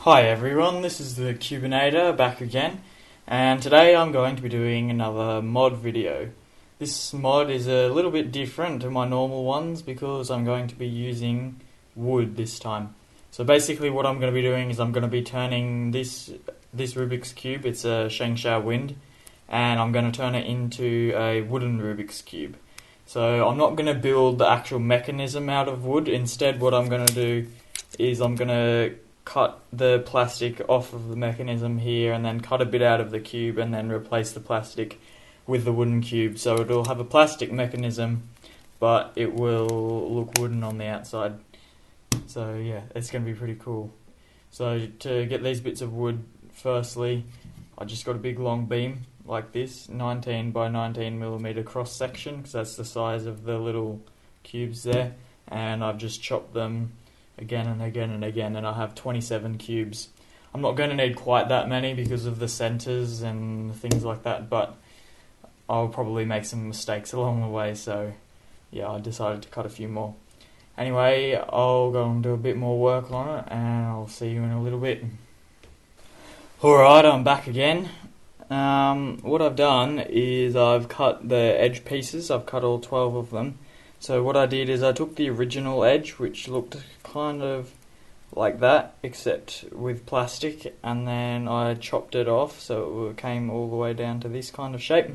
Hi everyone, this is the Cubinator back again, and today I'm going to be doing another mod video. This mod is a little bit different to my normal ones because I'm going to be using wood this time. So basically what I'm going to be doing is I'm going to be turning this Rubik's Cube, it's a Shengsha Wind, and I'm going to turn it into a wooden Rubik's Cube. So I'm not going to build the actual mechanism out of wood, instead what I'm going to do is I'm going to cut the plastic off of the mechanism here and then cut a bit out of the cube and then replace the plastic with the wooden cube. So it'll have a plastic mechanism but it will look wooden on the outside. So yeah, it's going to be pretty cool. So to get these bits of wood, firstly I just got a big long beam like this, 19 by 19 millimeter cross section, because that's the size of the little cubes there, and I've just chopped them again and again and again, and I have 27 cubes. I'm not going to need quite that many because of the centers and things like that, but I'll probably make some mistakes along the way, so yeah, I decided to cut a few more. Anyway, I'll go and do a bit more work on it, and I'll see you in a little bit. Alright, I'm back again. What I've done is I've cut the edge pieces. I've cut all 12 of them. So what I did is I took the original edge, which looked kind of like that, except with plastic, and then I chopped it off so it came all the way down to this kind of shape.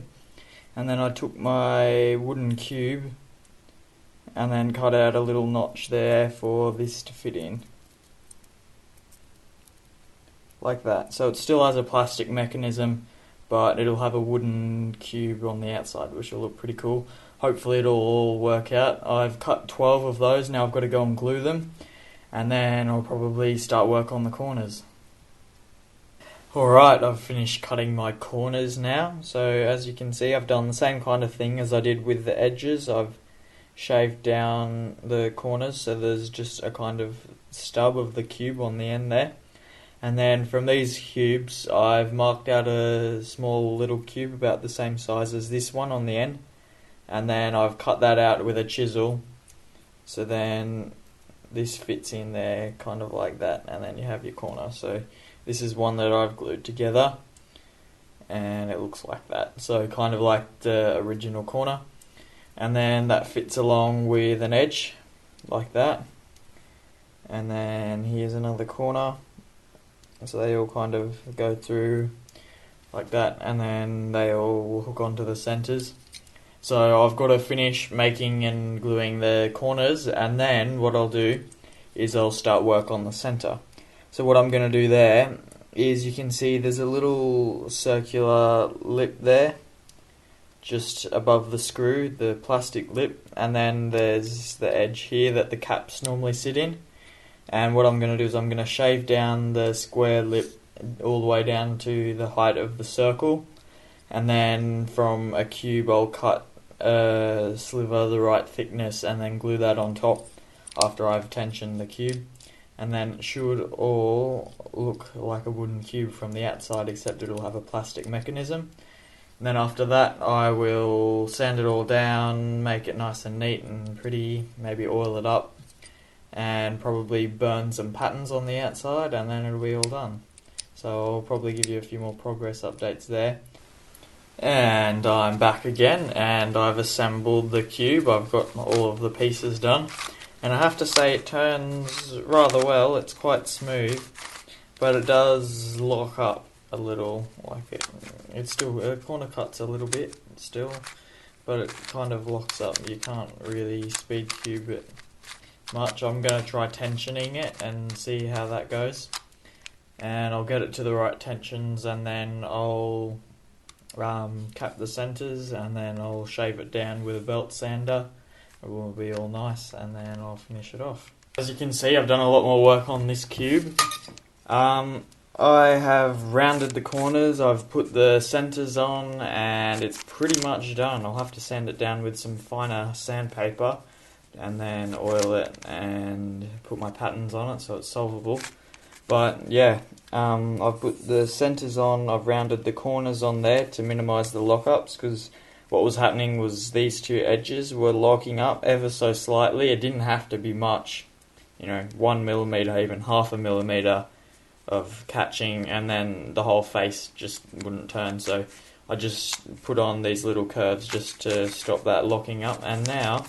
And then I took my wooden cube and then cut out a little notch there for this to fit in. Like that. So it still has a plastic mechanism, but it'll have a wooden cube on the outside, which will look pretty cool. Hopefully it'll all work out. I've cut 12 of those, now I've got to go and glue them, and then I'll probably start work on the corners. Alright, I've finished cutting my corners now. So as you can see, I've done the same kind of thing as I did with the edges. I've shaved down the corners so there's just a kind of stub of the cube on the end there. And then from these cubes, I've marked out a small little cube about the same size as this one on the end. And then I've cut that out with a chisel. So then this fits in there kind of like that. And then you have your corner. So this is one that I've glued together. And it looks like that. So kind of like the original corner. And then that fits along with an edge like that. And then here's another corner. So they all kind of go through like that, and then they all hook onto the centers. So I've got to finish making and gluing the corners, and then what I'll do is I'll start work on the center. So what I'm going to do there is, you can see there's a little circular lip there just above the screw, the plastic lip, and then there's the edge here that the caps normally sit in. And what I'm going to do is I'm going to shave down the square lip all the way down to the height of the circle, and then from a cube I'll cut a sliver the right thickness and then glue that on top after I've tensioned the cube, and then it should all look like a wooden cube from the outside, except it'll have a plastic mechanism. And then after that I will sand it all down, make it nice and neat and pretty, maybe oil it up, and probably burn some patterns on the outside, and then it'll be all done. So I'll probably give you a few more progress updates there. And I'm back again, and I've assembled the cube. I've got all of the pieces done, and I have to say it turns rather well. It's quite smooth, but it does lock up a little. Like it still corner cuts a little bit still, but it kind of locks up. You can't really speed cube it much. I'm going to try tensioning it and see how that goes, and I'll get it to the right tensions, and then I'll cap the centers, and then I'll shave it down with a belt sander. It will be all nice, and then I'll finish it off. As you can see, I've done a lot more work on this cube. I have rounded the corners, I've put the centers on, and it's pretty much done. I'll have to sand it down with some finer sandpaper and then oil it and put my patterns on it so it's solvable. But yeah, I've put the centers on, I've rounded the corners on there to minimise the lockups, because what was happening was these two edges were locking up ever so slightly. It didn't have to be much, 1 millimeter, even half a millimeter of catching, and then the whole face just wouldn't turn. So I just put on these little curves just to stop that locking up, and now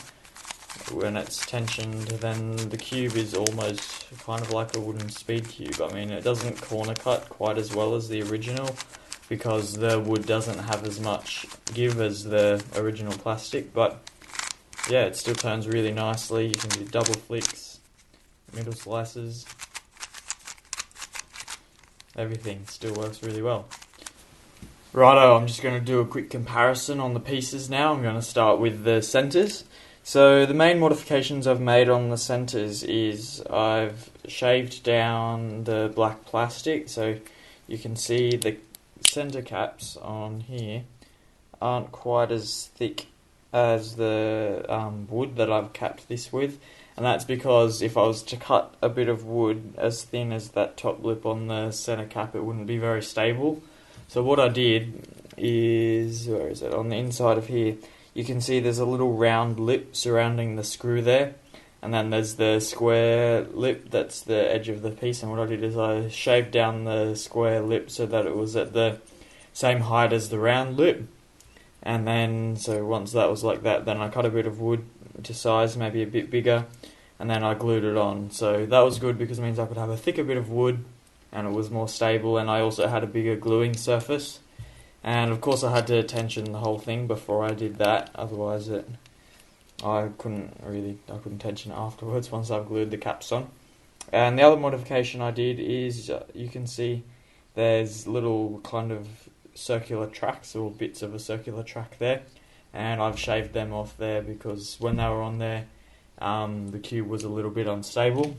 when it's tensioned, then the cube is almost kind of like a wooden speed cube. I mean, it doesn't corner cut quite as well as the original because the wood doesn't have as much give as the original plastic, but yeah, it still turns really nicely. You can do double flicks, middle slices, everything still works really well. Righto, I'm just going to do a quick comparison on the pieces now. I'm going to start with the centres. So the main modifications I've made on the centres is I've shaved down the black plastic, so you can see the centre caps on here aren't quite as thick as the wood that I've capped this with, and that's because if I was to cut a bit of wood as thin as that top lip on the centre cap, it wouldn't be very stable. So what I did is, where is it, on the inside of here, you can see there's a little round lip surrounding the screw there, and then there's the square lip that's the edge of the piece, and what I did is I shaved down the square lip so that it was at the same height as the round lip, and then so once that was like that, then I cut a bit of wood to size, maybe a bit bigger, and then I glued it on. So that was good because it means I could have a thicker bit of wood and it was more stable, and I also had a bigger gluing surface. And of course I had to tension the whole thing before I did that, otherwise I couldn't tension it afterwards once I've glued the caps on. And the other modification I did is, you can see there's little kind of circular tracks, or bits of a circular track there, and I've shaved them off there because when they were on there, the cube was a little bit unstable.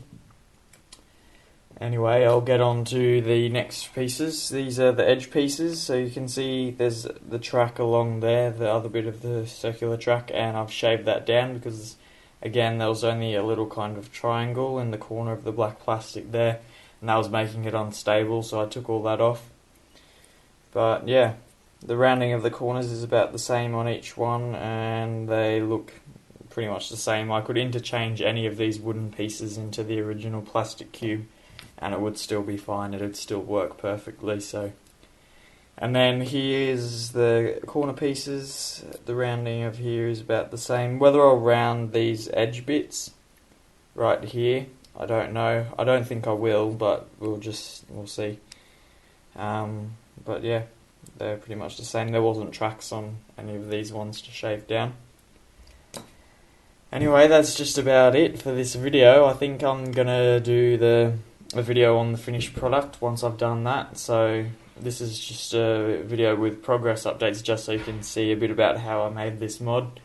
Anyway, I'll get on to the next pieces. These are the edge pieces, so you can see there's the track along there, the other bit of the circular track, and I've shaved that down because, again, there was only a little kind of triangle in the corner of the black plastic there, and that was making it unstable, so I took all that off. But yeah, the rounding of the corners is about the same on each one, and they look pretty much the same. I could interchange any of these wooden pieces into the original plastic cube, and it would still be fine, it would still work perfectly. So, and then here's the corner pieces. The rounding of here is about the same. Whether I'll round these edge bits right here, I don't know. I don't think I will, but we'll see. But yeah, they're pretty much the same. There wasn't tracks on any of these ones to shave down. Anyway, that's just about it for this video. I think I'm gonna do a video on the finished product once I've done that. So this is just a video with progress updates, just so you can see a bit about how I made this mod.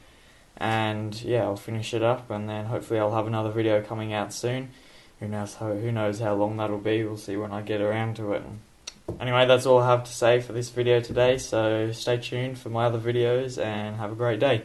And yeah, I'll finish it up, and then hopefully I'll have another video coming out soon. Who knows how long that'll be. We'll see when I get around to it. Anyway, that's all I have to say for this video today, so stay tuned for my other videos and have a great day.